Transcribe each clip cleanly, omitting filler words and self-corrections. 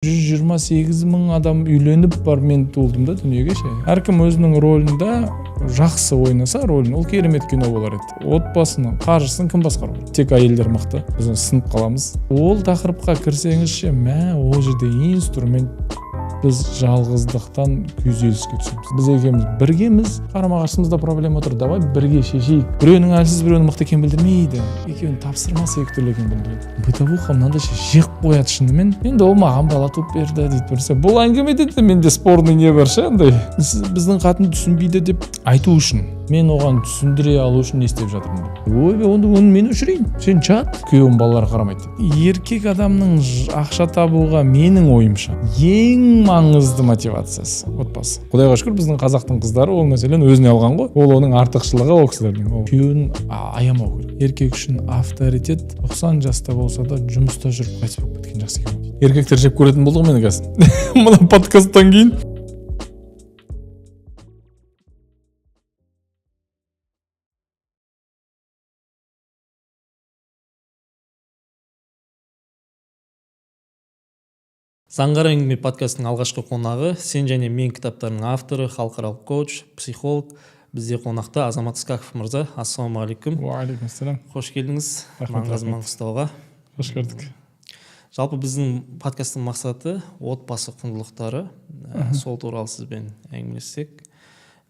128 мың адам үйленіп бар мен туылдым да дүниеге ше. Әркім өзінің ролында жақсы ойнаса ролін, ол керемет кино болар еді. Отбасының қаржысын кім басқарады? Тек әйелдер мықты. Біз сынып қаламыз. Ол тақырыпқа кірсеңіз ше, ол жерде инструмент, біз жалғыздықтан күйзеліске түсеміз. Біз екеуміз біргеміз, қарама-қарсымызда проблема отыр. Давай бірге шешейік. Біреуінің әлсіз, біреуінің мықты екенін білдірмейді. Екеуін тапсырмасы екі түрлі екенін білдіреді. Бытовуха мынандай жек қояды шынымен. Енді ол маған бала туып берді дейді бірсе. Бұл әңгімеде де менде спорный не бар ше, андай. Біздің қатын түсінбейді деп айту үшін, мен оған түсіндіре алу үшін не істеп жатырмын. Оны мен өшірейін. Сен жат, күйеуім балалар қарамайды. Еркек адамның ақша табуға менің ойымша ең маңызды мотивациясы отбасы. Құдайға шүкір біздің қазақтың қыздары ол мәселені өзіне алған ғой. Ол оның артықшылығы ол кісілердің. Күйеуін аямау керек. Еркек үшін авторитет 90 жаста болса да жұмыста жүріп қайтыс болып кеткен жақсы екен. Еркектер жеп көретін болдық мені қазір. Мына подкасттан кейін. Заңғар әңгіме подкастының алғашқы қонағы сен және мен кітаптарының авторы, халықаралық коуч, психолог. Бізде қонақта Азамат Ысқақов мырза. Ассалаумағалейкум. Уағалейкумассалам. Қош келдіңіз Маңғыстауға. Қош көрдік. Жалпы біздің подкасттың мақсаты отбасы құндылықтары. Сол туралы сізбен әңгімелессек.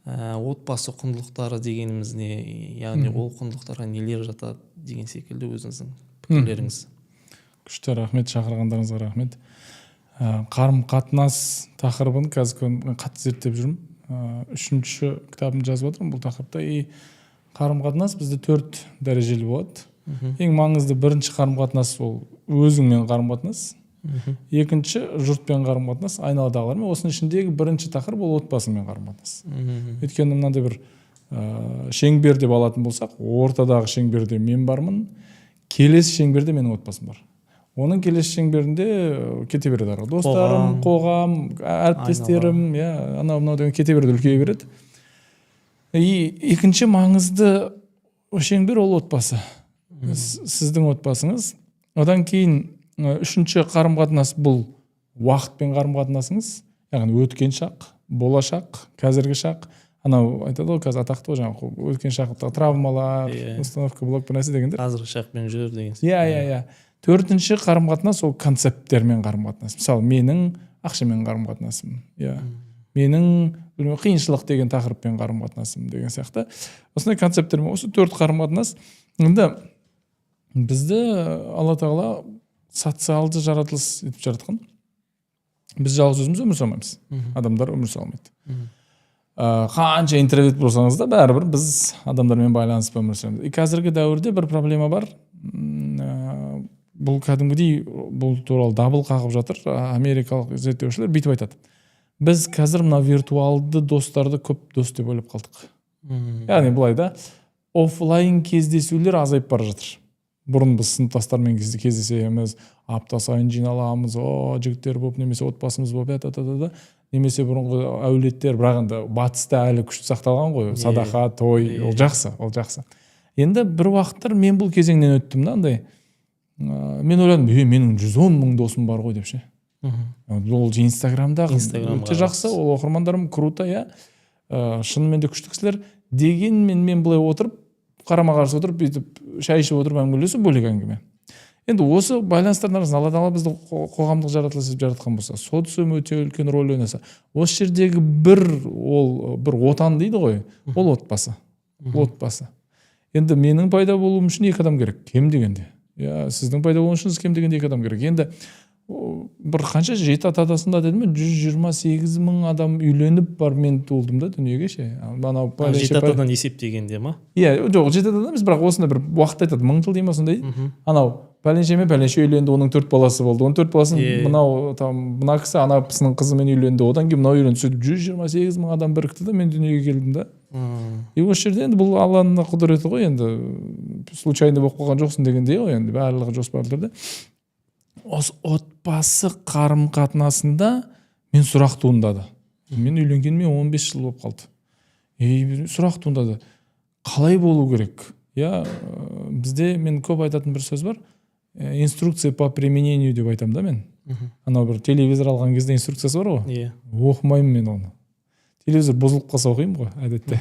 Отбасы құндылықтары дегеніміз не, яғни ол құндылықтарға нелер жатады деген секілді өзіңіздің пікірлеріңіз. Күшті рахмет, шақырғандарыңызға рахмет. Қарым-қатынас тақырыбын қазір қатты зерттеп жүрмін. 3-ші кітабын жазып отырмын бұл тақырыпта. Қарым-қатынас бізде 4 дәрежелі болады. Ең маңызды бірінші қарым-қатынас ол өзіңмен қарым-қатынас. Екінші жұртпен қарым-қатынас, айналадағылармен. Осының ішіндегі бірінші тақырып ол отбасымен қарым-қатынас. Өйткені мынандай бір шеңбер деп алатын болсақ, ортадағы шеңберде мен бармын, келесі шеңберде менің отбасым бар. Оның келесі шеңберінде кете береді ары. Достарым, қоғам, әріптестерім, анау деген кете береді, үлкейе береді. Екінші маңызды шеңбер ол отбасы. Сіздің отбасыңыз. Одан кейін үшінші қарым-қатынас бұл уақытпен қарым-қатынасыңыз. Яғни өткен шақ, болашақ, қазіргі шақ. Анау айтады ғой, қазір атақты ғой жаңағы өткен шақтағы травмалар, установка, блок бір нәрсе дегендер. Қазіргі шақпен жүр деген. Иә. Төртінші қарым-қатынас ол концепттермен қарым-қатынас. Мысалы, менің ақшамен қарым-қатынасым, менің қиыншылық деген тақырыппен қарым-қатынасым деген сияқты. Осындай концепттермен осы 4 қарым-қатынас. Енді бізді Алла тағала социалды жаратылыс етіп жаратқан. Біз жалғыз өзіміз өмір сүремейміз. Адамдар өмір сүре алмайды. Қанша интроверт болсаңыз да бәрібір біз адамдармен байланысып өмір сүреміз. Қазіргі дәуірде бір проблема бар. Бұл кәдімгідей бұл туралы дабыл қағып жатыр. Америкалық зерттеушілер бүйтіп айтады. Біз қазір мына виртуалды достарды көп дос деп ойлап қалдық. Яғни былай да офлайн кездесулер азайып бара жатыр. Бұрын біз сыныптастармен кездесеміз, апта сайын жиналамыз, жігіттер болып немесе отбасымыз болып, немесе бұрынғы әулеттер, бірақ енді батыста әлі күшті сақталған ғой, садақа, той, ол жақсы. Енді бір уақыттар мен бұл кезеңнен өттім да, андай. Мен ойладым, менің 110 мың досым бар ғой деп ше. Ол Инстаграмда өте жақсы, ол оқырмандарым круто, шынымен де күшті кісілер. Дегенмен мен былай отырып, қарама-қарсы отырып, шай ішіп отырып әңгімелесу бөлек әңгіме. Енді осы байланыстардың арасында Алла тағала бізді қоғамдық жаратылыс етіп жаратқан болса, социум өте үлкен рөл ойнаса, осы жердегі бір отан дейді ғой, ол отбасы. Енді менің пайда болуым үшін 2 адам керек, кем дегенде. Сіздің пайда болуыңыз үшін кем дегенде 2 адам керек. Енді бір қанша 7 ата-атасында дедім мен 128 мың адам үйленіп бар мен туылдым да дүниеге ше. 7 атадан есептегенде ма? Жоқ, 7 атадан емес, бірақ осында бір уақыт айтады, 1000 жыл дейма сондай. Анау пәленше үйленді, оның 4 баласы болды. Оның 4 баласын мына кісі ана кісінің қызымен үйленді, одан кейін мынау үйленді. Сөйтіп 128 мың адам бірікті да мен дүниеге келдім да. Осы жерде енді бұл Алланың құдіреті ғой, енді случайно болып қалған жоқсың дегендей ғой, енді барлығы жоспарлы түрде. Осы отбасы қарым-қатынасында мен сұрақ туындады. Мен үйленгеніме 15 жыл болып қалды. Сұрақ туындады. Қалай болу керек? Бізде мен көп айтатын бір сөз бар. Инструкция по применению деп айтам да мен. анау бір телевизор алған кезде инструкциясы бар ғой. Иә. Оқымаймын мен оны. Телевизор бұзылып қалса оқимын ғой әдетте.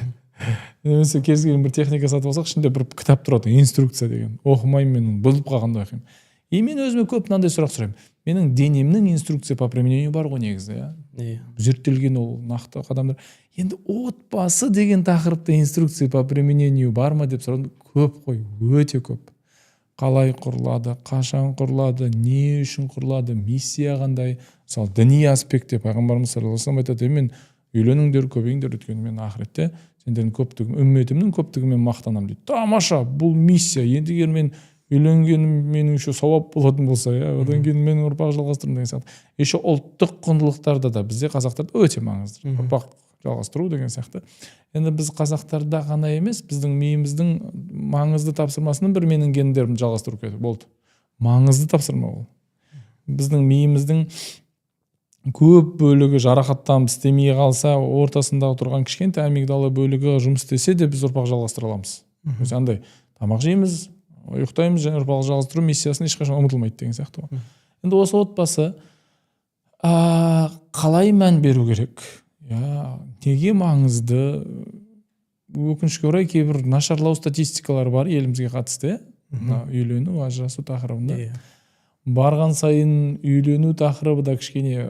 Немесе кез келген бір техника сатып алсақ, ішінде бір кітап тұрады, инструкция деген. Оқымаймын мен оны, бұзылып қалғанда оқимын. И мен өзіме көп мынандай сұрақ сұраймын. Менің денемнің инструкция по применению бар ғой негізі, Иә. зерттелген ол нақты қадамдар. Енді отбасы деген тақырыпта инструкция по применению бар ма деп сұрадым. Көп қой, өте көп. Қалай құрылады, қашан құрылады, не үшін құрылады, миссия қандай. Мысалы, діни аспектте пайғамбарымыз саллаллаху алейхи вассалам айтады, мен үйленіңдер, көбейіңдер, өйткені мен ақыретте сендердің көптігін, үмметімнің көптігімен мақтанамын дейді. Тамаша, бұл миссия. Енді егер мен үйленгенім менің еще сауап болатын болса, одан кейін менің ұрпақ жалғастырым деген сияқты. Еще ұлттық құндылықтарда да бізде қазақтарда өте маңызды. Ұрпақ жалғастыру деген сияқты. Енді біз қазақтарда ғана емес, біздің миымыздың маңызды тапсырмасының бір менің гендерімді жалғастыру керек болды. Маңызды тапсырма ол. Біздің миымыздың көп бөлігі жарақаттанып істемей қалса, ортасындағы тұрған кішкентай амигдала бөлігі жұмыс істесе де біз ұрпақ жалғастыра аламыз. Андай тамақ жейміз, ұйықтаймыз, және ұрпақ жалғастыру миссиясын ешқашан ұмытылмайды деген сияқты. Енді осы отбасы қалай мән беру керек? Неге маңызды? Өкінішке орай кейбір нашарлау статистикалар бар елімізге қатысты, үйлену, ажырасу тақырыбында. Барған сайын үйлену тақырыбы да кішкене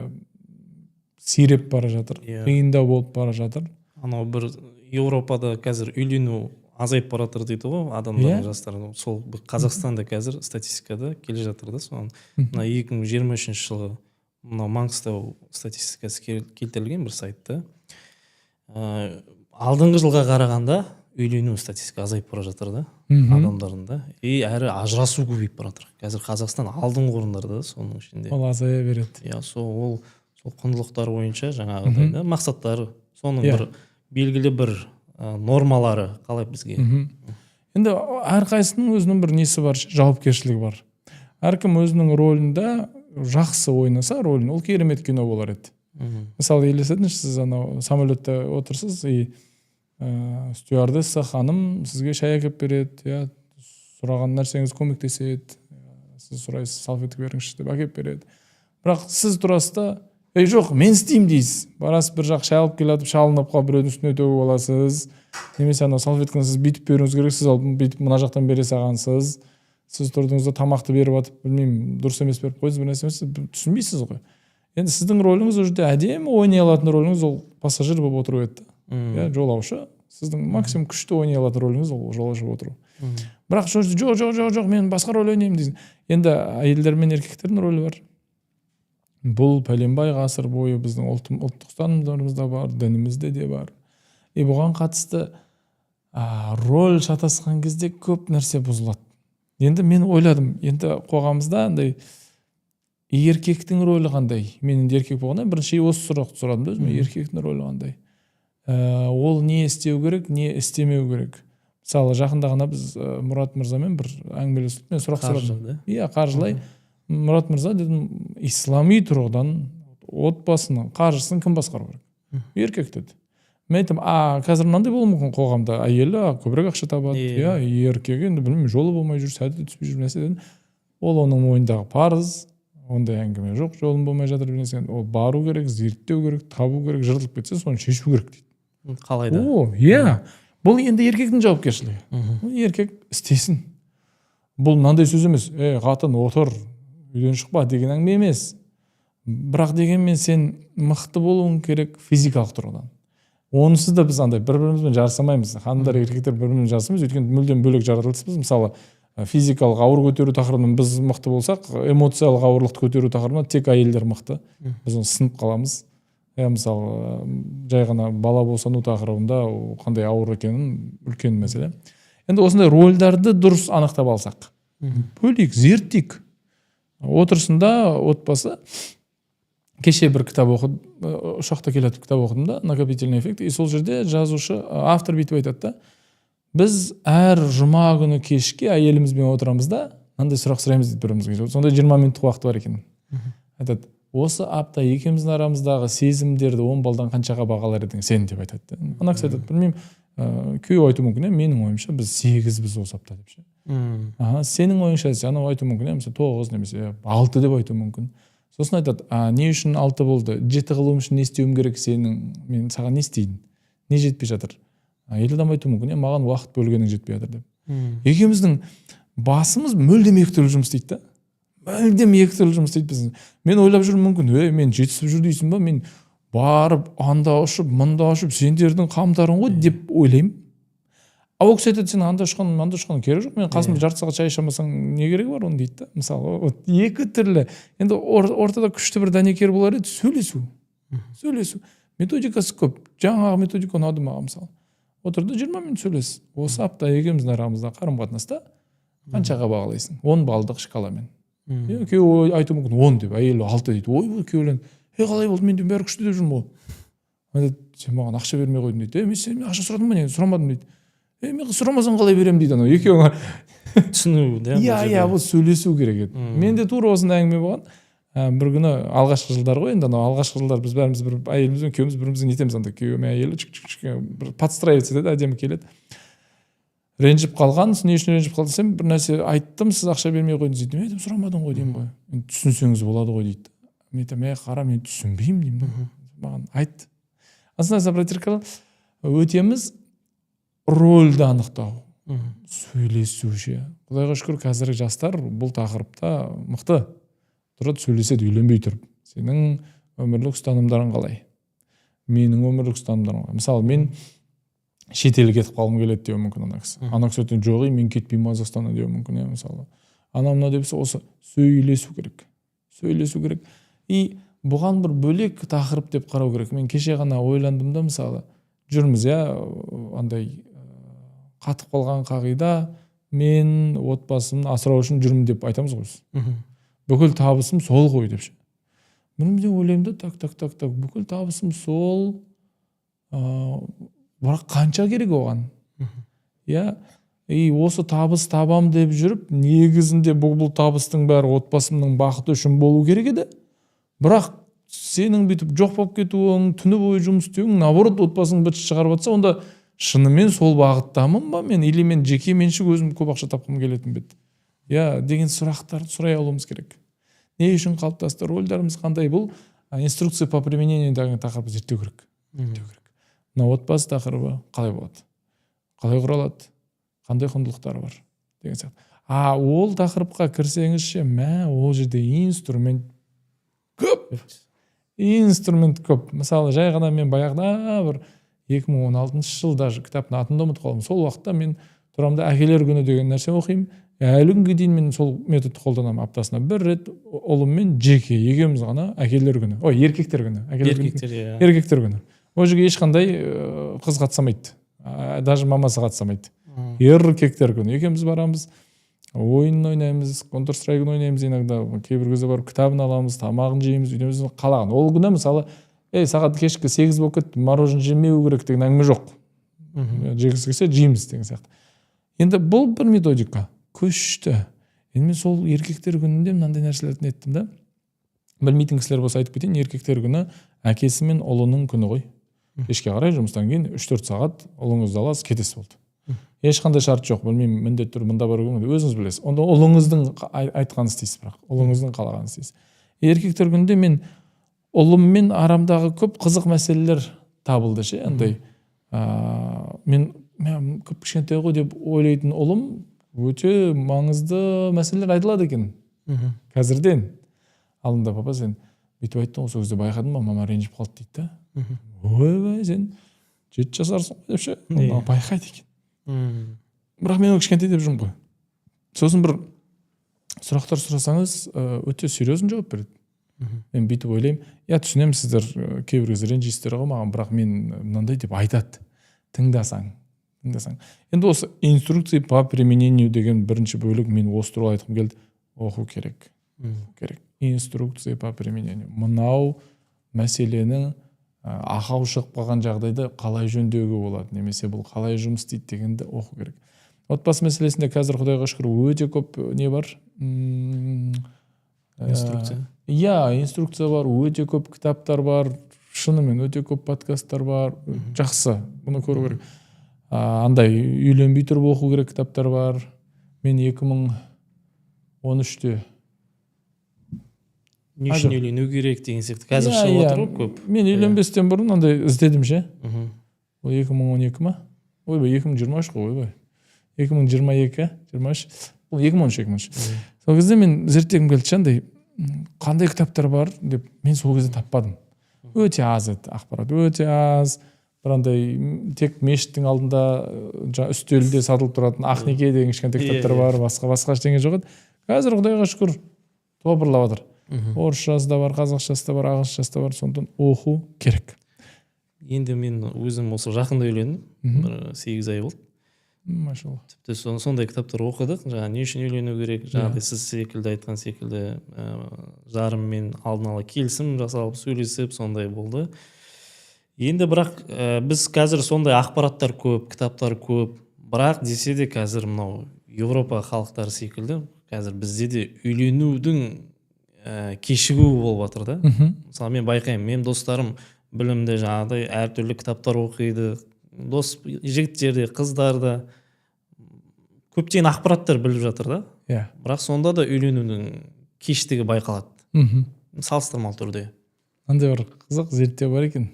сиреп бара жатыр, қиындау болып бара жатыр. Анау бір Еуропада қазір үйлену азайып бара жатыр дейді ғой, адамдардың жастары. Сол Қазақстанда қазір статистикада келе жатыр да, соны. Мына 2023 жылғы мына Маңғыстау статистикасы келтірілген бір сайтта. Алдыңғы жылға қарағанда үйлену статистика азайып бара жатыр да, адамдарында. И әрі ажырасу көбейіп бара жатыр. Қазір Қазақстан алдыңғы орындарда соның ішінде. Ол азая береді. Сол құндылықтар бойынша жаңағыдай да мақсаттары, соның бір белгілі бір нормалары қалай бізге. Енді әрқайсының өзінің бір несі бар, жауапкершілігі бар. Әркім өзінің ролінде жақсы ойнаса ролін, ол керемет кино болар еді. Мысалы, елестетіңізші, сіз анау самолетте отырсыз, стюардесса ханым сізге шай әкеп береді, сұраған нәрсеңіз көмектеседі, сіз сұрайсыз, салфетка беріңізші деп әкеп береді. Бірақ сіз тұрасыз да, жоқ, мен істеймін дейсіз. Барасыз бір жақ шай алып келатып, шалынып қалып біреудің үстіне төгіп аласыз. Немесе анау салфетканы сіз бүйтіп беруіңіз керек, сіз алып бүйтіп мына жақтан бере салғансыз. Сіз тұрдыңызда тамақты беріп атып, білмеймін, дұрыс емес беріп қойдыңыз, бір нәрсе түсінбейсіз ғой. Енді сіздің роліңіз ол жерде әдемі ойнай алатын роліңіз ол пассажир болып отыру еді. Жолаушы. Сіздің максимум күшті ойнай алатын роліңіз ол жолаушы болып отыру. Бірақ жоқ, мен басқа рөл ойнаймын дейсің. Енді әйелдер мен еркектердің рөлі бар. Бұл пәленбай ғасыр бойы біздің ұлттық ұстанымдарымызда бар, дінімізде де бар. Бұған қатысты роль шатасқан кезде көп нәрсе бұзылады. Енді мен ойладым, енді қоғамызда андай еркектің рөлі қандай? Мен енді еркек болғанда бірінші осы сұрақты сұрадым да өзіме, еркектің рөлі қандай? Ол не істеу керек, не істемеу керек? Мысалы, жақында ғана біз Мұрат мырзамен бір әңгімелесіп, мен сұрақ сұрадым. Қаржылай. Мұрат мырза, дедім, ислами тұрғыдан отбасының қаржысын кім басқару керек? Еркек деді. Мен айтам, қазір мынандай болуы мүмкін қоғамда, әйелі көбірек ақша табады, еркегі енді білмеймін, жолы болмай жүр, сәті түспей жүр нәрсе дедім. Ол оның мойнындағы парыз, ондай әңгіме жоқ, жолым болмай жатыр нәрсе. Ол бару керек, зерттеу керек, табу керек, жыртылып кетсе, соны шешу керек дейді. Қалай да? Бұл енді еркектің жауапкершілігі. Еркек істесін. Бұл мынандай сөз емес, қатын отыр, үйден шықпа деген әңгіме емес. Бірақ дегенмен сен мықты болуың керек физикалық тұрғыдан. Онсыз да біз андай бір-бірімізбен жарысамаймыз. Ханымдар, еркектер бір-бірімен жарысамыз, өйткені мүлдем бөлек жаратылыспыз. Мысалы, физикалық ауыр көтеру тақырыбынан біз мықты болсақ, эмоциялық ауырлықты көтеру тақырыбынан тек әйелдер мықты. Біз оны сынып қаламыз. Мысалы, жай ғана бала босану тақырыбында қандай ауыр екенін үлкен мәселе. Енді осындай рөлдерді дұрыс анықтап алсақ, бөлейік, зерттейік. Отырысында отбасы кеше бір кітап оқыдым, ұшақта келатып кітап оқыдым да, накопительный эффект. И сол жерде жазушы, автор бүйтіп айтады да, біз әр жұма күні кешке әйелімізбен отырамыз да, мынандай сұрақ сұраймыз дейді бірімізге. Сонда 20 минуттық уақыт бар екен. Айтады, осы апта екеуміздің арамыздағы сезімдерді 10 балдан қаншаға бағалар едің сен деп айтады. Ана кісі айтады, білмеймін, күйеу айту мүмкін, менің ойымша біз 8 біз осы апта деп ше. Сенің ойыңша анау айту мүмкін, немесе 9 немесе 6 деп айту мүмкін. сосын айтады, не үшін 6 болды, 7 қылуым үшін не істеуім керек сенің, мен саған не істейін, не жетпей жатыр. Әйел адам айтуы мүмкін, маған уақыт бөлгенің жетпей жатыр деп. Екеуміздің басымыз мүлдем екі түрлі жұмыс істейді да. Мүлдем екі түрлі жұмыс істейді біздің. Мен ойлап жүрмін мүмкін, мен жетісіп жүр дейсің ба, мен барып анда ұшып, мында ұшып, сендердің қамдарың ғой деп ойлаймын. Ол кісі айтады, сен анда ұшқан, мында ұшқан керек жоқ, мен қасымда жарты сағат шай ішамасаң не керегі бар оны дейді да. Мысалы, екі түрлі. Енді ортада күшті бір дәнекер болар еді, сөйлесу. Методикасы көп. Жаңағы методика ұнады маған мысалы. Отырды 20 минут сөйлес. Осы апта екеуміздің арамызда қарым-қатынаста қаншаға бағалайсың? 10 балдық шкаламен. Күйеуі айтуы мүмкін 10 деп, әйелі 6 дейді. Ой, күйеуленіп, қалай болды, мен бәрі күшті деп жүрмін ғой. Сен маған ақша бермей қойдың дейді. Мен сен ақша сұрадың ба, не сұрамадым дейді. Мен сұрамасаң қалай беремін дейді анау. Екеуі түсіну. Иә, бұл сөйлесу керек еді. Менде тура осындай әңгіме болған. Бір күні алғашқы жылдар ғой, енді анау алғашқы жылдар біз бәріміз бір әйелімізбен күйеуіміз бірімізді нетеміз, анда күйеуі мен әйелі бір подстраиваться етеді, әдемі келеді. Ренжіп қалған, не үшін ренжіп қалды десем, бір нәрсе айттым, сіз ақша бермей қойдыңыз дейді. Мен айтам, сұрамадың ғой деймін ғой. Түсінсеңіз болады ғой дейді. Мен айтам, қара, мен түсінбеймін деймін да. Маған айт. Основная практика өтеміз рөлді анықтау. Сөйлесу ше. Құдайға шүкір, қазіргі жастар бұл тақырыпта мықты. Тұрады сөйлеседі үйленбей тұрып. Сенің өмірлік ұстанымдарың қалай? Менің өмірлік ұстанымдарым қалай? Мысалы, мен шетелге кетіп қалғым келеді деуі мүмкін ана кісі. Ана кісі айтады, жоқ, мен кетпеймін Қазақстаннан деуі мүмкін, мысалы. Анау мына депсе, осы сөйлесу керек. И бұған бір бөлек тақырып деп қарау керек. Мен кеше ғана ойландым да, мысалы, жүрміз, андай қатып қалған қағида, мен отбасымды асырау үшін жүрмін деп айтамыз ғой. Бүкіл табысым сол ғой деп ше. Бірімізден ойлаймын да, так, бүкіл табысым сол, бірақ қанша керек оған? Осы табыс табам деп жүріп, негізінде бұл табыстың бәрі отбасымның бақыты үшін болу керек еді. Бірақ сенің бүйтіп жоқ болып кетуің, түні бойы жұмыс істеуің, наоборот отбасың быт шығарып жатса, онда шынымен сол бағыттамын ба мен, или мен жеке меншік өзім көп ақша тапқым келетін бе? Деген сұрақтарды сұрай алуымыз керек. Не үшін қалыптасты, рөлдеріміз қандай? Бұл инструкция по применению деген тақырыпты зерттеу керек. Мына отбасы тақырыбы қалай болады? Қалай құралады? Қандай құндылықтары бар? Деген сияқты. Ол тақырыпқа кірсеңізше, ол жерде инструмент көп. Мысалы, жай ғана мен баяғыда бір 2016 жылда кітаптың атын ұмытып қалдым. Сол уақытта мен тұрамда әкелер күні деген нәрсе оқимын. Әлі күнге дейін мен сол методты қолданамын. Аптасына бір рет ұлыммен жеке екеуміз ғана әкелер күні. Еркектер күні. Еркектер күні. Ол жерге ешқандай қыз қатысамайды. Даже мамасы қатысамайды. Еркектер күні. Екеуміз барамыз, ойын ойнаймыз, Counter-Strike ойнаймыз, иногда кейбір кезде барып кітабын аламыз, тамағын жейміз, үйдеміз қалаған. Ол күні мысалы, сағат кешкі 8 болып кетті, мороженое жемеу керек деген әңгіме жоқ. Жегісі келсе жейміз деген сияқты. Енді бұл бір методика. Күшті. Енді мен сол еркектер күнінде мынандай нәрселерді еттім да. Білмейтін кісілер болса айтып кетейін, еркектер күні әкесі мен ұлының күні ғой. Кешке қарай жұмыстан кейін 3-4 сағат ұлыңызды аласыз, кетесіз болды. Ешқандай шарт жоқ, білмеймін, міндетті түрде мында бару керек, өзіңіз білесіз. Онда ұлыңыздың айтқанын істейсіз, бірақ ұлыңыздың қалағанын істейсіз. Еркектер күнінде мен ұлыммен арамдағы көп қызық мәселелер табылды ше, андай. Мен көп кішкентай ғой деп ойлайтын ұлым өте маңызды мәселелер айтылады екен. Қазірден. Алдында, папа, сен бүйтіп айттың, осы кезде байқадың ба, мама ренжіп қалды дейді да. Ойбай, сен 7 жасарсың деп ше, байқайды екен. Бірақ мен кішкентай деп жүрмін ғой. Сосын бір сұрақтар сұрасаңыз, өте серьезно жауап береді. Мен бүйтіп ойлаймын, түсінемін, сіздер кейбір кезде ренжисіздер ғой маған, бірақ мен мынандай деп айтады. Тыңдасаң. Енді осы инструкция по применению деген бірінші бөлік мен осы туралы айтқым келді. Оқу керек. Инструкция по применению. Мынау мәселені ақау шығып қалған жағдайда қалай жөндеуге болады, немесе бұл қалай жұмыс істейді дегенді оқу керек. Отбасы мәселесінде қазір Құдайға шүкір өте көп не бар? Инструкция. Инструкция бар, өте көп кітаптар бар, шынымен өте көп подкасттар бар. Жақсы, бұны көру керек. Андай үйленбей тұрып оқу керек кітаптар бар. Мен 2013-те не үшін үйлену керек деген сияқты қазір шығып жатыр ғой көп. Мен үйленбестен бұрын андай іздедім ше. Ол 2012 ма? Ойбай 2023 қой, ойбай. 2022, 23. Ол 2013. Сол кезде мен зерттегім келді андай қандай кітаптар бар деп мен сол кезде таппадым. Өте аз еді ақпарат, өте аз. Бір андай тек мешіттің алдында үстелде сатылып тұратын Ақнеке деген кішкентай кітаптар бар, басқа ештеңе жоқ еді. Қазір Құдайға шүкір тобырлап жатыр. Орысшасы да бар, қазақшасы да бар, ағылшыншасы да бар, сондықтан оқу керек. Енді мен өзім осы жақында үйлендім, бір 8 ай болды. Машалла. Тіпті сондай кітаптар оқыдық, жаңа не үшін үйлену керек, жаңағыдай сіз секілді айтқан секілді жарыммен алдын ала келісім жасалып сөйлесіп сондай болды. Енді бірақ біз қазір сондай ақпараттар көп, кітаптар көп, бірақ десе де қазір мынау Европа халықтары секілді қазір бізде де үйленудің кешігуі болып жатыр да. Мысалы мен байқаймын, мен достарым білімді жаңағыдай әртүрлі кітаптар оқиды, дос жігіттер де қыздар да көптеген ақпараттар біліп жатыр да. Бірақ сонда да үйленудің кештігі байқалады. Салыстырмалы түрде. Андай бір қызық зерттеу бар екен.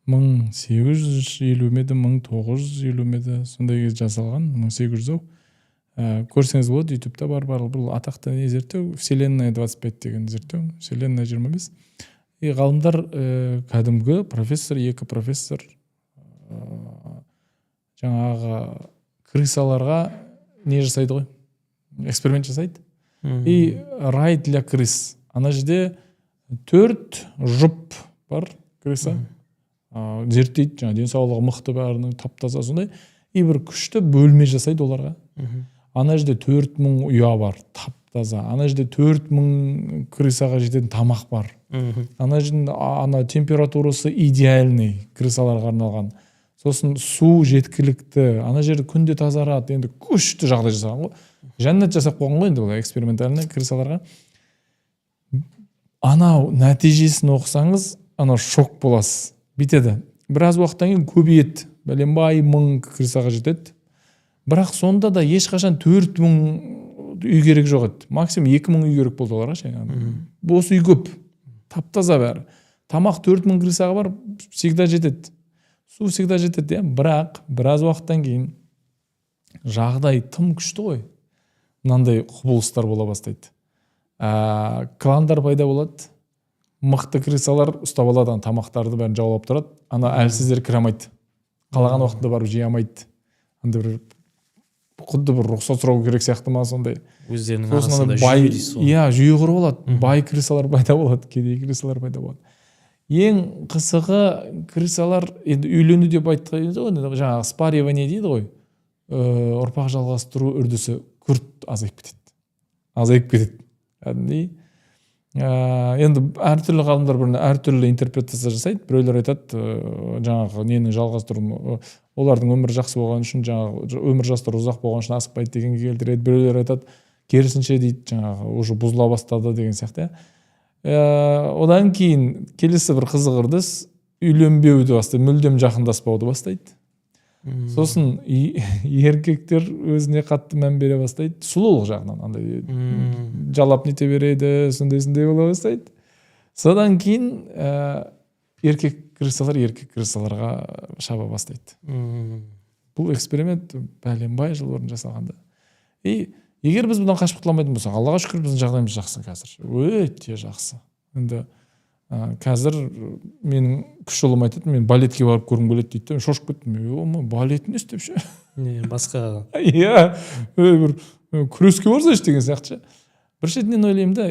1850 меді, 1950 меді, сондай кезде жасалған, 1800-ау. Көрсеңіз болады, ютубта бар, бұл атақты не зерттеу, Вселенная 25 деген зерттеу, Вселенная 25. Ғалымдар кәдімгі профессор, екі профессор жаңағы крысаларға не жасайды ғой? Эксперимент жасайды. И рай для крыс. Ана жерде 4 жұп бар крыса. Зерттейді, жаңа денсаулығы мықты бәрінің таптаза сондай. И бір күшті бөлме жасайды оларға. Ана жерде 4000 ұя бар, таптаза. Ана жерде 4000 крысаға жететін тамақ бар. Ана жерде температурасы идеальный крысаларға арналған. Сосын су жеткілікті. Ана жерде күнде тазарады. Енді күшті жағдай жасаған ғой. Жәннат жасап қойған ғой енді бұл экспериментальный крысаларға. Анау нәтижесін оқысаңыз, анау шок боласыз. Битеді. Біраз уақыттан кейін көбейеді. Бәленбай 1000 крысаға жетеді. Бірақ сонда да ешқашан 4000 үй керек жоқ еді. Максимум 2000 үй керек болды оларға ше. Бос үй көп. Таптаза бәрі. Тамақ 4000 крысаға бар, всегда жетеді. Су всегда жетеді, бірақ біраз уақыттан кейін жағдай тым күшті ғой. Мынандай құбылыстар бола бастайды. Кландар пайда болады. Мықты крысалар ұстап алады, тамақтарды бәрін жаулап тұрады. Ана әлсіздер кіре алмайды. Қалаған уақытта барып жей алмайды. Андай бір құдды бір рұқсат сұрау керек сияқты ма сондай. Өздерінің арасында жүйе дейсіз ғой. Иә, жүйе құрып алады. Бай крысалар пайда болады, кедей крысалар пайда болады. Ең қысығы крысалар енді үйлену деп айтқан ғой, жаңағы спаривание дейді ғой. Ұрпақ жалғастыру үрдісі күрт азайып кетеді. Енді әртүрлі ғалымдар әртүрлі интерпретация жасайды. Біреулер айтады, жаңағы нені жалғастыру, олардың өмір жақсы болған үшін, жаңағы өмір жастары ұзақ болған үшін асықпайды дегенге келтіреді. Біреулер айтады, керісінше дейді, жаңағы уже бұзыла бастады деген сияқты. Одан кейін келесі бір қызық үрдіс үйленбеуді бастайды, мүлдем жақындаспауды бастайды. Сосын еркектер өзіне қатты мән бере бастайды, сұлулық жағынан андай жалап нете береді, сондай бола бастайды. Содан кейін еркек крысаларға шаба бастайды. Бұл эксперимент бәленбай жыл бұрын жасалғанда. Егер біз бұдан қашып құтыла алмайтын болсақ, Аллаға шүкір біздің жағдайымыз жақсы қазір. Өте жақсы. Енді қазір менің күш ұлым айтады, мен балетке барып көргім келеді дейді. Шошып кеттім. Балет не істеп ше? Басқа. Иә, бір күреске барсайшы деген сияқты. Бір шетінен ойлаймын да,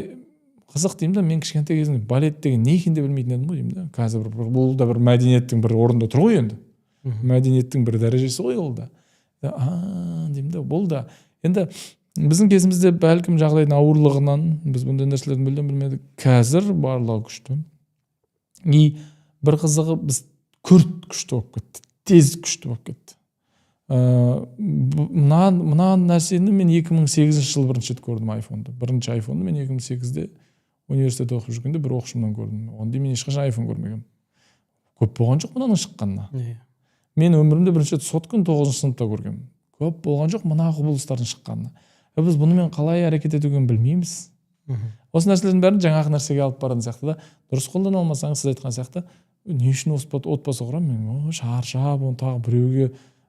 қызық деймін да, мен кішкентай кезімде балет деген не екенін де білмейтін едім ғой деймін да. Қазір бұл да бір мәдениеттің бір орында тұр ғой енді. Мәдениеттің бір дәрежесі ғой ол да. Деймін да, бұл да. Енді біздің кезімізде бәлкім жағдайдың ауырлығынан біз бұндай нәрселерді мүлдем білмедік. Қазір барлығы күшті. Бір қызығы біз күрт күшті болып кетті. Тез күшті болып кетті. Мына нәрсені мен 2008 жылы бірінші рет көрдім айфонды. Бірінші айфонды мен 2008-де университетте оқып жүргенде бір оқушымнан көрдім. Онда мен ешқашан айфон көрмегенмін. Көп болған жоқ мынаның шыққанына. Мен өмірімде бірінші рет сотканы 9-шы сыныпта көргенмін. Көп болған жоқ мына құбылыстардың шыққанына. Біз бұнымен қалай әрекет етуген білмейміз. Осы нәрселердің бәрін жаңағы нәрсеге алып баратын сияқты да. Дұрыс қолдана алмасаңыз, сіз айтқан сияқты, не үшін отбасы құрамын мен, шаршап, оны тағы біреуге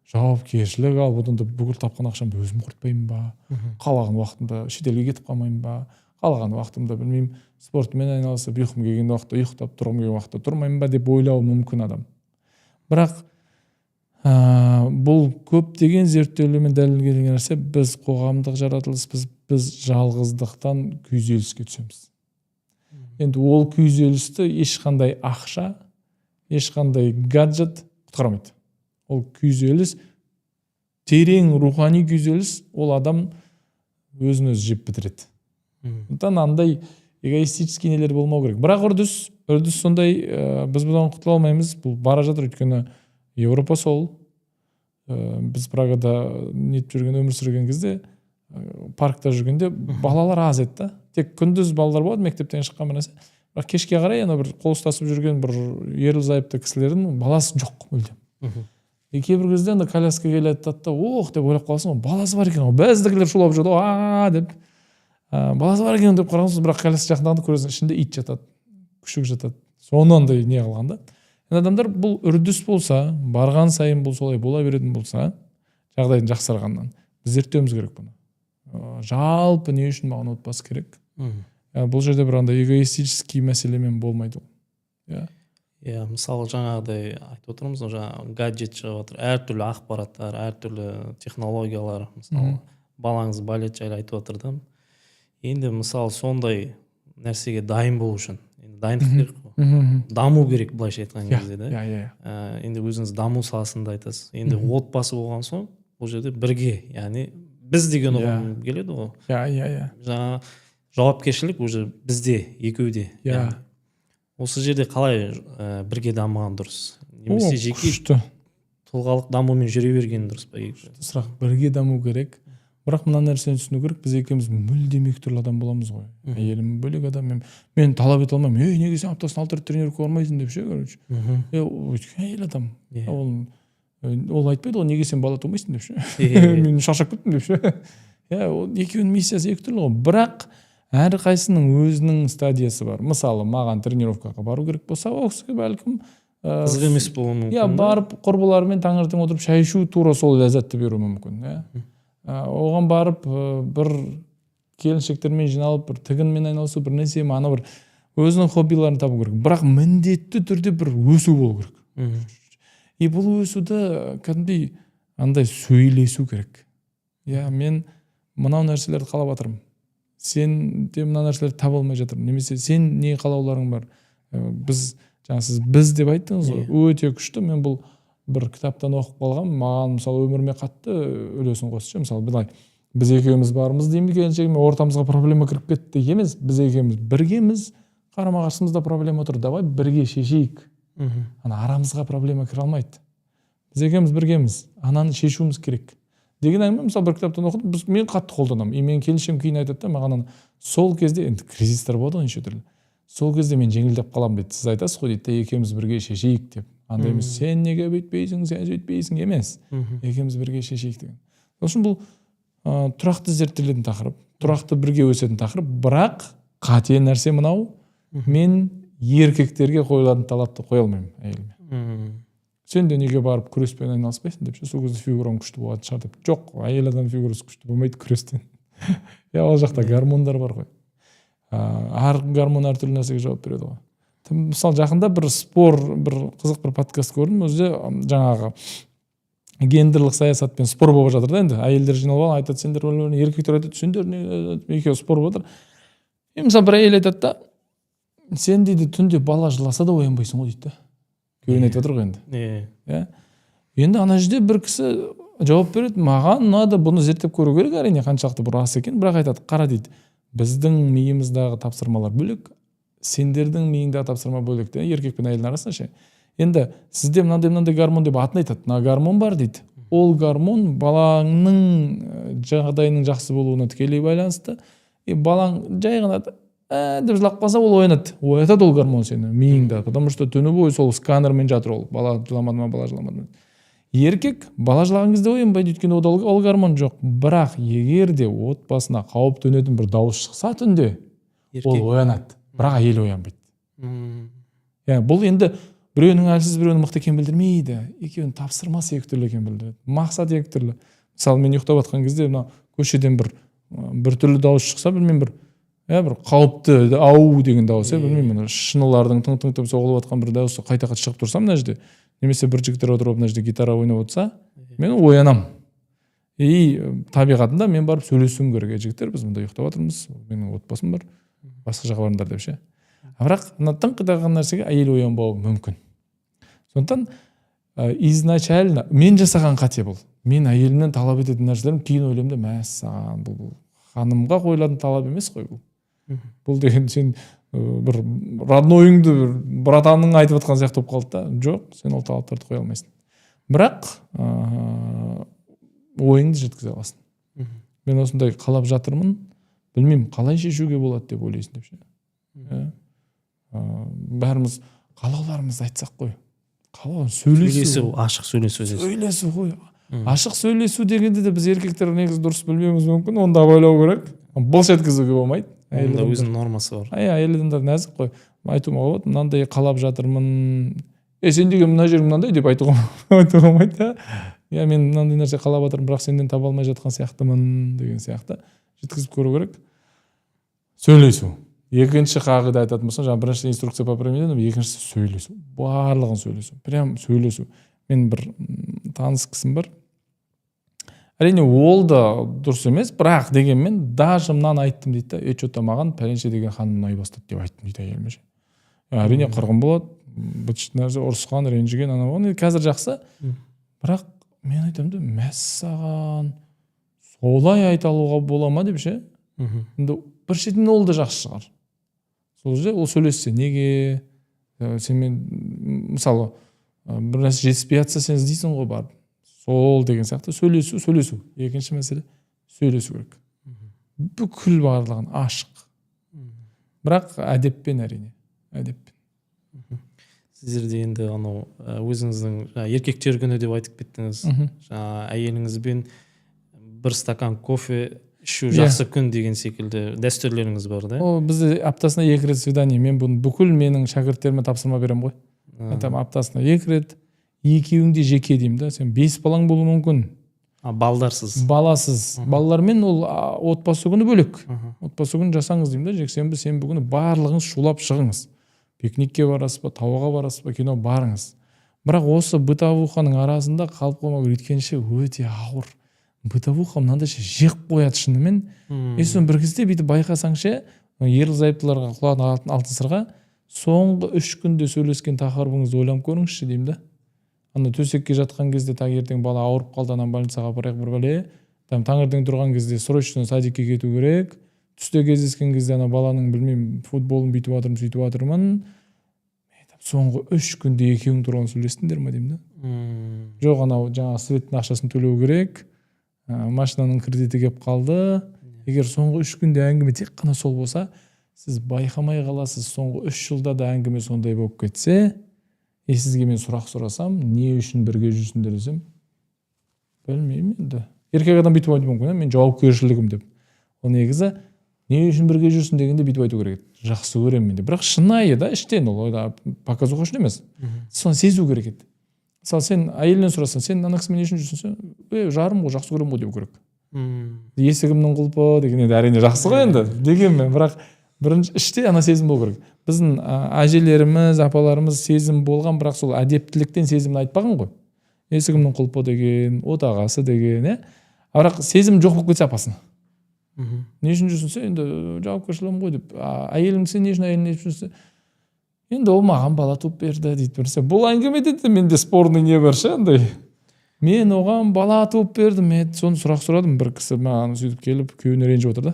жауапкершілік алып, одан да бүкіл тапқан ақшамды өзім құртпаймын ба, қалаған уақытымда шетелге кетіп қалмаймын ба, қалаған уақытымда білмеймін спортмен айналысып, ұйқым келген уақытта ұйықтап, тұрғым келген уақытта тұрмаймын ба деп ойлауы мүмкін адам. Бірақ бұл көптеген зерттеулермен дәлелденген нәрсе, біз қоғамдық жаратылыспыз, біз жалғыздықтан күйзеліске түсеміз. Енді ол күйзелісті ешқандай ақша, ешқандай гаджет құтқармайды. Ол күйзеліс, терең рухани күйзеліс, ол адам өзін өзі жеп бітіреді. Сондықтан андай эгоистический нелер болмау керек. Бірақ үрдіс сондай, біз бұдан құтыла алмаймыз. Бұл бара жатыр, өйткені Европа сол. Біз Прагада өмір сүрген кезде, паркта жүргенде балалар аз еді. Тек күндіз балалар болады, мектептен шыққан бір нәрсе. Бірақ кешке қарай бір қол ұстасып жүрген бір ерлі зайыпты кісілердің баласы жоқ мүлдем. Кейбір кезде коляска келеді да, ох деп ойлап қаласың, баласы бар екен, біздікілер шулап жүрді, деп. Баласы бар екен деп қараңыз, бірақ коляска жақындағанда көресің, ішінде ит жатады, күшік жатады. Сонандай не қылғанда. Адамдар бұл үрдіс болса, барған сайын бұл солай бола беретін болса, жағдайдың жақсарғаннан біз зерттеуіміз керек бұны. Жалпы не үшін маған отбасы керек? Бұл жерде бір андай эгоистический мәселемен болмайды ол. Мысалы жаңағыдай айтып отырмыз, жаңағы гаджет шығып отыр, әртүрлі ақпараттар, әртүрлі технологиялар, мысалы балаңыз балет жайлы айтып отырдым. Енді мысалы сондай нәрсеге дайын болу үшін дайындық керек қой. Даму керек, былайша айтқан кезде да. Енді өзіңіз даму саласында айтасыз. Енді отбасы болған соң бұл жерде бірге, яғни біз деген ұғым келеді ғой. Жаңа жауапкершілік уже бізде, екеуде. Осы жерде қалай бірге дамыған дұрыс? Немесе жеке тұлғалық дамумен жүре берген дұрыс па? Сұрақ, бірге даму керек. Бірақ мына нәрсені түсіну керек, біз екеуміз мүлдем екі түрлі адам боламыз ғой. Әйелім бөлек адам, мен талап ете алмаймын. Неге сен аптасына 6 рет тренировка бармайсың деп ше, короче. Өйткені әйел адам. Ол айтпайды ғой, неге сен бала тумайсың деп ше. Мен шаршап кеттім деп ше. Екеуінің миссиясы екі түрлі ғой. Бірақ әрқайсының өзінің стадиясы бар. Мысалы, маған тренировкаға бару керек болса, ол кісіге бәлкім қызық емес болуы мүмкін. Барып құрбыларымен таңертең отырып шай ішу тура сол ләззатты беруі мүмкін. Оған барып бір келіншектермен жиналып бір тігінмен айналысу, бір нәрсе, ана бір өзінің хоббиларын табу керек. Бірақ міндетті түрде бір өсу болу керек. Бұл өсуді кәдімгідей андай сөйлесу керек. Мен мынау нәрселерді қалап жатырмын. Сен де мына нәрселерді таба алмай жатырмын. Немесе сен не қалауларың бар? Сіз біз деп айттыңыз ғой. Өте күшті. Мен бұл бір кітаптан оқып қалған, маған мысалы өміріме қатты үлесін қосты. Мысалы біз екеуміз бармыз деймін, келіншегіме ортамызға проблема кіріп кетті емес, біз екеуміз біргеміз, қарама-қарсымызда проблема тұр, давай бірге шешейік. Арамызға проблема кіре алмайды. Біз екеуміз біргеміз, ананы шешуіміз керек. Деген әңгіме, мысалы бір кітаптан оқыдым, мен қатты қолданамын. Мен келіншегім кейін айтады да, маған сол кезде енді кризистер болады ғой неше түрлі. Сол кезде мен жеңілдеп қаламын дейді. Сіз айтасыз ғой дейді, екеуміз бірге шешейік деп. Андай емес, сен неге бүйтпейсің, сен сөйтпейсің емес. Екеуміз бірге шешейік деген. Сол үшін бұл тұрақты зерттелетін тақырып, тұрақты бірге өсетін тақырып, бірақ қате нәрсе мынау, мен еркектерге қойылатын талапты қоя алмаймын әйеліме. Сен де неге барып күреспен айналыспайсың деп, сол кезде фигураң күшті болады шығар деп. Жоқ, әйел адам фигурасы күшті болмайды күрестен. Ол жақта гормондар бар ғой. Әр гормон әртүрлі нәрсеге жауап береді ғой. Мысалы жақында бір қызық бір подкаст көрдім, өзде жаңағы гендерлік саясатпен спор болып жатыр да, енді әйелдер жиналып алып айтады, сендер еркектер айтады, сендер екеуі спор болып жатыр. Мысалы бір әйел айтады да, сен дейді түнде бала жыласа да оянбайсың ғой дейді да. Күйеуіне айтып жатыр ғой енді. Енді ана жерде бір кісі жауап береді, маған ұнады, бұны зерттеп көру керек, әрине қаншалықты бір рас екен, бірақ айтады, қара дейді, біздің миымыздағы тапсырмалар бөлек, сендердің миыңдағы тапсырма бөлек те, еркек пен әйелдің арасында ше. Енді сізде мынандай гормон деп атын айтады. Мына гормон бар дейді. Ол гормон балаңның жағдайының жақсы болуына тікелей байланысты. Балаң жай ғана деп жылап қалса, ол оянады. Оятады ол гормон сені миыңда, потому что түні бойы сол сканермен жатыр ол. Бала жыламады ма, бала жыламады ма. Еркек бала жылаған кезде оянбайды, өйткені ол гормон жоқ. Бірақ егер де отбасына қауіп төнетін бір дауыс шықса түнде, ол оянады, бірақ әйел оянбайды. Бұл енді біреуінің әлсіз, біреуінің мықты екенін білдірмейді. Екеуінің тапсырмасы екі түрлі екенін білдіреді. Мақсат екі түрлі. Мысалы, мен ұйықтап жатқан кезде мына көшеден бір түрлі дауыс шықса, білмеймін, бір қауіпті ау деген дауыс, білмеймін, шынылардың тың-тың соғылып жатқан бір дауысы қайта-қайта шығып тұрса мына жерде, немесе бір жігіттер отырып мына жерде гитара ойнап отырса, мен оянам. Табиғатында мен барып сөйлесуім керек. Жігіттер, біз мында ұйықтап жатырмыз, менің отбасым бар, басқа жаққа барыңдар деп ше. Бірақ тың қидаған нәрсеге әйел оянбауы мүмкін. Сондықтан изначально мен жасаған қате бұл. Мен әйелімнен талап ететін нәрселерім кейін ойлаймын да, мәссаған, бұл ханымға қойылатын талап емес қой бұл. Бұл деген сен бір роднойыңды бір братаның айтып жатқан сияқты болып қалды да. Жоқ, сен ол талаптарды қоя алмайсың. Бірақ ойыңды жеткізе аласың. Мен осындай қалап жатырмын, білмеймін, қалай шешуге болады деп ойлайсың деп ше. Бәріміз қалауларымызды айтсақ қой. Сөйлесу, ашық сөйлесу. Сөйлесу ғой. Ашық сөйлесу дегенде де біз еркектер негізі дұрыс білмеуіміз мүмкін, онда ойлау керек. Былш еткізуге болмайды. Онда өзінің нормасы бар. Әйел адамдар нәзік қой. Айтуға болады, мынандай қалап жатырмын. Сен деген мына жерің мынандай деп айтуға болмайды. Мен мынандай нәрсе қалап жатырмын, бірақ сенден таба алмай жатқан сияқтымын деген сияқты жеткізіп көру керек. Сөйлесу. Екінші қағида айтатын болсам, жаңа бірінші инструкция по применению, екіншісі сөйлесу. Барлығын сөйлесу. Прям сөйлесу. Мен бір таныс кісім бар. Әрине ол да дұрыс емес, бірақ дегенмен даже мынаны айттым дейді да, что-то маған пәленше деген ханым ұнай бастады деп айттым дейді әйеліме. Әрине қырғын болады, быт нәрсе ұрысқан, ренжіген, ана болған. Қазір жақсы. Бірақ мен айтамын да, мәссаған, солай айта алуға бола ма деп ше. Енді бір шетінен ол да жақсы шығар. Сол жерде ол сөйлессе, неге сенмен мысалы бір нәрсе жетіспей жатса сен іздейсің ғой барып. Сол деген сияқты сөйлесу. Екінші мәселе сөйлесу керек. Бүкіл барлығын ашық. Бірақ әдеппен әрине. Әдеппен. Сіздерде енді анау өзіңіздің еркектер күні деп айтып кеттіңіз. Әйеліңізбен бір стакан кофе ішу жақсы күн деген секілді дәстүрлеріңіз бар да? Ол бізде аптасына 2 рет свидание. Мен бұны бүкіл менің шәкірттеріме тапсырма берем ғой. Айтамын, аптасына 2 рет, екеуіңде жеке деймін да. Сен 5 балаң болуы мүмкін. Балдарсыз. Баласыз. Балалармен ол отбасы күні бөлек. Отбасы күні жасаңыз деймін да. Жексенбі, сенбі күні барлығыңыз шулап шығыңыз. Пикникке барасыз ба, тауға барасыз ба, кино барыңыз. Бірақ осы бытовуханың арасында қалып қоймау өткенше өте ауыр. Бытовуха мынандай жек қояды шынымен. Соны бір кезде бүйтіп байқасаң ше, ерлі-зайыптыларға құлаған алтын сырға соңғы 3 күнде сөйлескен тақырыбыңызды ойланып көріңізші деймін да. Ана төсекке жатқан кезде таңертең бала ауырып қалды, анан больницаға апарайық бір бәле. Таңертең тұрған кезде срочно садикке кету керек. Түсте кездескен кезде ана баланың білмеймін футболын бүйтіп жатырмын, сөйтіп жатырмын. Соңғы 3 күнде екеуің туралы сөйлестіңдер ме деймін да. Жоқ, анау жаңа светтің ақшасын төлеу керек. Машинаның кредиті кеп қалды. Егер соңғы 3 күнде әңгіме тек қана сол болса, сіз байқамай қаласыз. Соңғы 3 жылда да әңгіме сондай болып кетсе, сізге мен сұрақ сұрасам, не үшін бірге жүрсіңдер десем, білмеймін енді. Еркек адам бүйтіп айтуы мүмкін, мен жауапкершілігім деп. Ол негізі не үшін бірге жүрсің дегенде бүйтіп айту керек. Жақсы көремін мен деп. Бірақ шынайы да іштен ол показуха үшін емес. Соны сезу керек еді. Мысалы сен әйелінен сұрасаң, сен ана кісімен не үшін жүрсің? Жарым ғой, жақсы көремін ғой деу керек. Есігімнің құлпы деген енді әрине жақсы ғой енді. Дегенмен, бірақ бірінші іште ана сезім болу керек. Біздің әжелеріміз, апаларымыз сезім болған, бірақ сол әдептіліктен сезімін айтпаған ғой. Есігімнің құлпы деген, отағасы деген, бірақ сезім жоқ болып кетсе апасына. Не үшін жүрсің сен? Енді жауапкершілігім ғой деп. Әйелің сен не үшін әйелің жүрсің? Енді ол маған бала туып берді дейді бірсе. Бұл әңгімеде де менде спорный не бар ше, андай. Мен оған бала туып бердім, мен соны сұрақ сұрадым, бір кісі маған сөйтіп келіп күйеуіне ренжіп отыр да.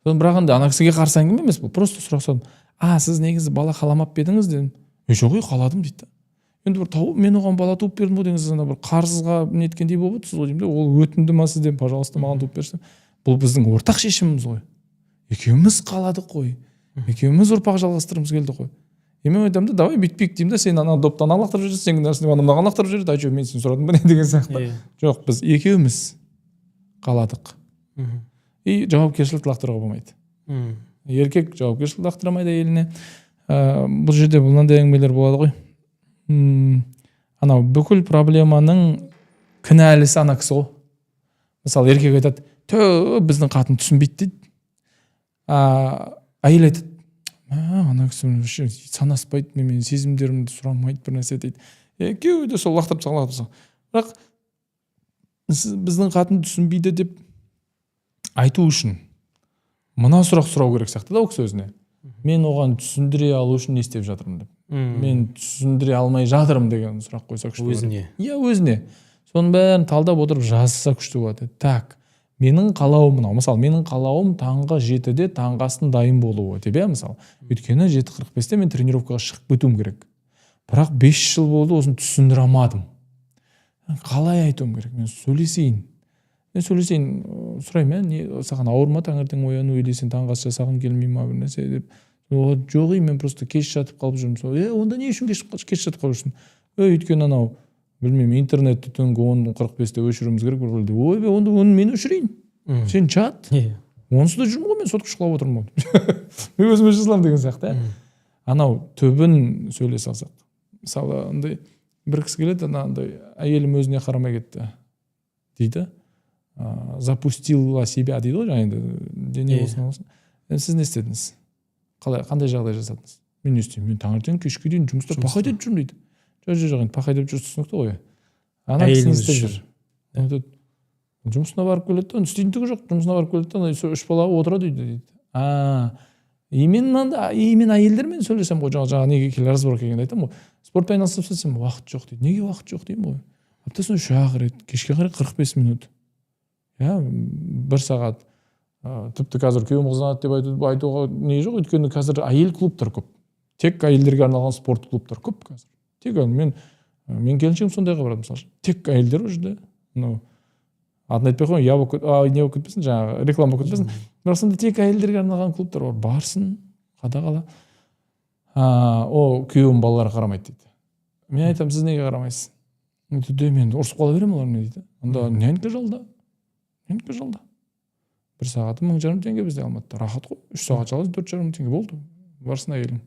Бірақ анда ана кісіге қарсы әңгіме емес бұл, просто сұрақ сұрадым. Сіз негізі бала қаламап едіңіз дедім. Жоқ, қаладым дейді. Енді бір тауып мен оған бала туып бердім ғой деңіз, ана бір қарызға неткендей болып отырсыз ғой деймін де, ол өтінді ма сізден, пожалуйста, маған туып берсін. Бұл біздің ортақ шешіміміз ғой. Екеуміз қаладық қой. Екеуміз ұрпақ жалғастырымыз келді ғой. Мен айтамын да, давай бүйтпейік деймін да, сен ана доптан лақтырып жүрсің, сен нәрсені анамнан лақтырып жүреді, айжо мен сен сұрадым ба не деген сияқты. Жоқ, біз екеуміз қаладық. И жауапкершілікті лақтыруға болмайды. еркек жауапкершілік лақтырамайды әйеліне. Бұл жерде мынандай әңгімелер болады ғой. Анау бүкіл проблеманың кінәлісі ана кісі ғой. Мысалы еркек айтады, біздің қатын түсінбейді дейді. Әйел айтады, ана кісі санаспайды, менің сезімдерімді сұрамайды бір нәрсе дейді. Екеуі де сол лақтырып салады. Бірақ біздің қатын түсінбейді деп айту үшін мына сұрақ сұрау керек сияқты да ол кісі өзіне. Мен оған түсіндіре алу үшін не істеп жатырмын деп. Мен түсіндіре алмай жатырмын деген сұрақ қойса күшті болады. Өзіне. Иә, өзіне. Соның бәрін талдап отырып жазса күшті болады. Так, менің қалауым мынау. Мысалы, менің қалауым таңғы 7-де таңғы астың дайын болуы деп, мысалы. Өйткені 7:45-те мен тренировкаға шығып кетуім керек. Бірақ 5 жыл болды осыны түсіндіре алмадым. Қалай айтуым керек? Мен сөйлесейін, сұраймын, саған ауыр ма таңертең ояну, или сен таңғы ас жасағың келмей ма бір нәрсе деп. Жоқ, мен просто кеш жатып қалып жүрмін. Онда не үшін кеш жатып қалып жүрсің? Өйткені анау, білмеймін, интернетті түнгі 10:45-те өшіруіміз керек бір білді. Онда оны мен өшірейін. Сен жат. Онсыз да жүрмін ғой, мен сотқа шықлап отырмын. Мен өзіме жазыламын деген сияқты. Анау түбін сөйлесе алсақ. Мысалы, андай бір кісі келеді, андай әйелім өзіне қарамай кетті дейді. Запустила себя дейді ғой, жаңағы дене болсын. Сіз не істедіңіз? Қандай жағдай жасадыңыз? Мен не істеймін? Мен таңертең кешке дейін жұмыста пақай деп жүрмін дейді. Жоқ, пақай деп жүрсіз түсінікті ғой. Ана кісі істеп жүр. Жұмысына барып келеді, істейтіндігі жоқ, жұмысына барып келеді, 3 бала отырады дейді. Мен әйелдермен сөйлесем ғой, жаңа неге келе разговор келгенде айтамын ғой. Спортпен айналысып сөйлесем, уақыт жоқ дейді. Неге уақыт жоқ деймін ғой. Аптасына 3 рет, кешке қарай 45 минут. 1 сағат. Тіпті қазір күйеуім қызанады деп айтуға не жоқ, өйткені қазір әйел клубтар көп. Тек әйелдерге арналған спорт клубтар көп қазір. Тек мен келіншегім сондайға барады, мысалы. Тек әйелдер ол жерде. Атын айтпай қойын, не болып кетпесін, жаңағы реклама болып кетпесін. Бірақ сонда тек әйелдерге арналған клубтар бар. Барсын, қадағала. Күйеуім балаларға қарамайды дейді. Мен айтамын, сіз неге қарамайсыз? Мен ұрысып қала беремін олармен дейді. Онда ненке жалда. 1 сағаты 1,5 теңге бізде Алматыда. Рахат қой. 3 сағат жалғыз 4,5 теңге болды. Барсын әйелің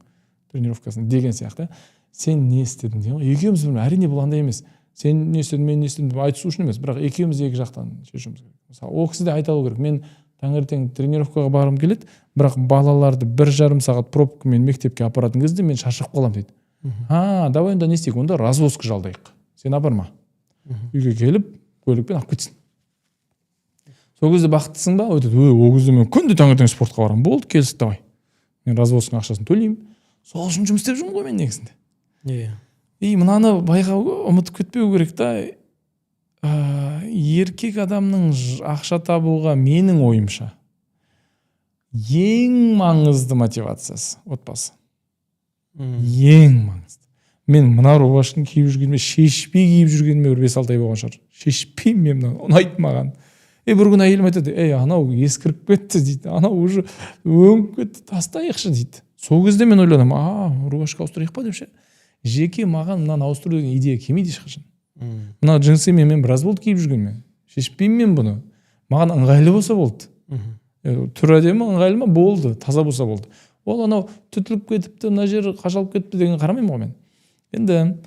тренировкасына деген сияқты. Сен не істедің деген. Екеуміз әрине бұл андай емес. Сен не істедің, мен не істедім деп айтысу үшін емес, бірақ екеуміз екі жақтан шешуіміз керек. Мысалы, ол кісі де айта алу керек. Мен таңертең тренировкаға барғым келеді, бірақ балаларды 1,5 сағат пробкамен мектепке апаратын кезде мен шаршап қаламын дейді. Давай онда не істейік? Онда развозка жалдайық. Сен апарма. Үйге келіп, көлікпен алып кетсін. Сол кезде бақыттысың ба? Ол кезде мен күнде таңертең спортқа барамын. Болды, келістік, давай. Мен развозканың ақшасын төлеймін. Сол үшін жұмыс істеп жүрмін ғой мен негізінде. Мынаны байға ұмытып кетпеу керек та. Еркек адамның ақша табуға менің ойымша ең маңызды мотивациясы отбасы. Ең маңызды. Мен мына рубашканы киіп жүргеніме, шешпей киіп жүргеніме 5-6 ай болған шығар. Шешпеймін мен мынаны, ұнайды маған. Бір күн әйелім айтады, анау ескіріп кетті дейді, анау уже өңіп кетті, тастайықшы дейді. Сол кезде мен ойладым, рубашка ауыстырайық па деп ше. Жеке маған мынаны ауыстыру деген идея келмейді ешқашан. Мына джинсы мен біраз болды киіп жүргеніме. Шешпеймін мен бұны. Маған ыңғайлы болса болды. Түр әдемі, ыңғайлы ма? Болды, таза болса болды. Ол анау түтіліп кетіпті, мына жері қажалып кетіпті деген қарамаймын ғой мен.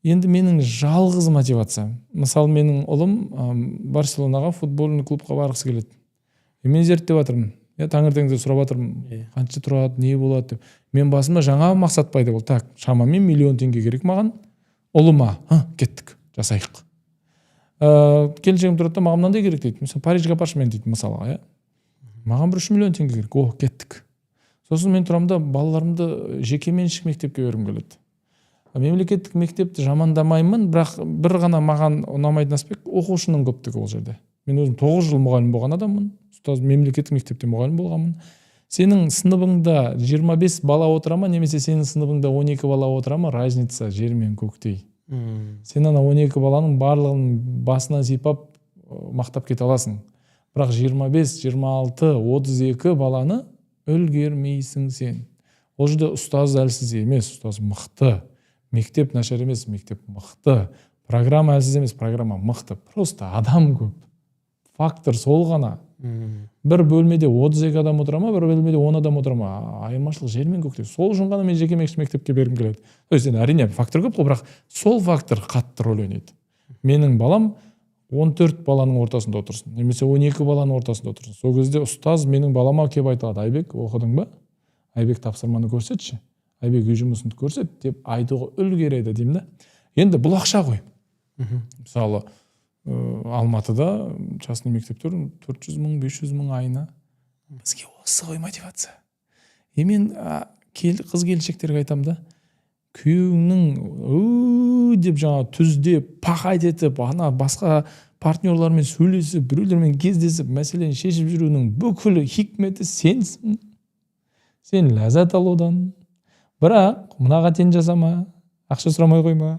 Енді менің жалғыз мотивациям. Мысалы, менің ұлым Барселонаға футбольный клубқа барғысы келеді. Мен зерттеп жатырмын. Таңертеңде сұрап жатырмын, қанша тұрады, не болады деп. Мен басыма жаңа мақсат пайда болды. Так, шамамен 1 миллион теңге керек маған. Ұлыма, кеттік, жасайық. Келіншегім тұрады да, маған мынандай керек дейді. Мысалы, Парижге апаршы мен дейді, мысалға, маған 3 миллион теңге керек. Кеттік. Сосын мен тұрамда балаларымды жекеменшік мектепке бергім келеді. Мемлекеттік мектепті жамандамаймын, бірақ бір ғана маған ұнамайтын аспект оқушының көптігі ол жерде. Мен өзім 9 жыл мұғалім болған адаммын. Ұстаз мемлекеттік мектепте мұғалім болғанмын. Сенің сыныбыңда 25 бала отыра ма, немесе сенің сыныбыңда 12 бала отыра ма, разница жер мен көктей. Сен ана 12 баланың барлығын басынан сипап мақтап кете аласың. Бірақ 25, 26, 32 баланы үлгермейсің сен. Ол жерде ұстаз әлсіз емес, ұстаз мықты. Мектеп нашар емес, мектеп мықты. Программа әлсіз емес, программа мықты. Просто адам көп. Фактор сол ғана. бір бөлмеде 32 адам отыра ма, бір бөлмеде 10 адам отыра ма, айырмашылық жер мен көктей. Сол үшін ғана мен жеке меншік мектепке бергім келеді. То есть әрине фактор көп қой, бірақ сол фактор қатты рөл ойнайды. Менің балам 14 баланың ортасында отырсын, немесе 12 баланың ортасында отырсын. Сол кезде ұстаз менің балама келіп айтады: Айбек, оқыдың ба? Айбек, тапсырманы көрсетші. Айбек, үй жұмысын көрсет деп айтуға үлгереді деймін да. Енді бұл ақша ғой. Мысалы, Алматыда частный мектептер 400 мың, 500 мың айына. Бізге осы ғой мотивация. Мен қыз келіншектерге айтамын да, күйеуіңнің деп жаңа түзде пақайт етіп, ана басқа партнерлармен сөйлесіп, біреулермен кездесіп, мәселені шешіп жүруінің бүкіл хикметі сенсің. Сен ләззат алудан. Бірақ мынаға тең жасама, ақша сұрамай қойма.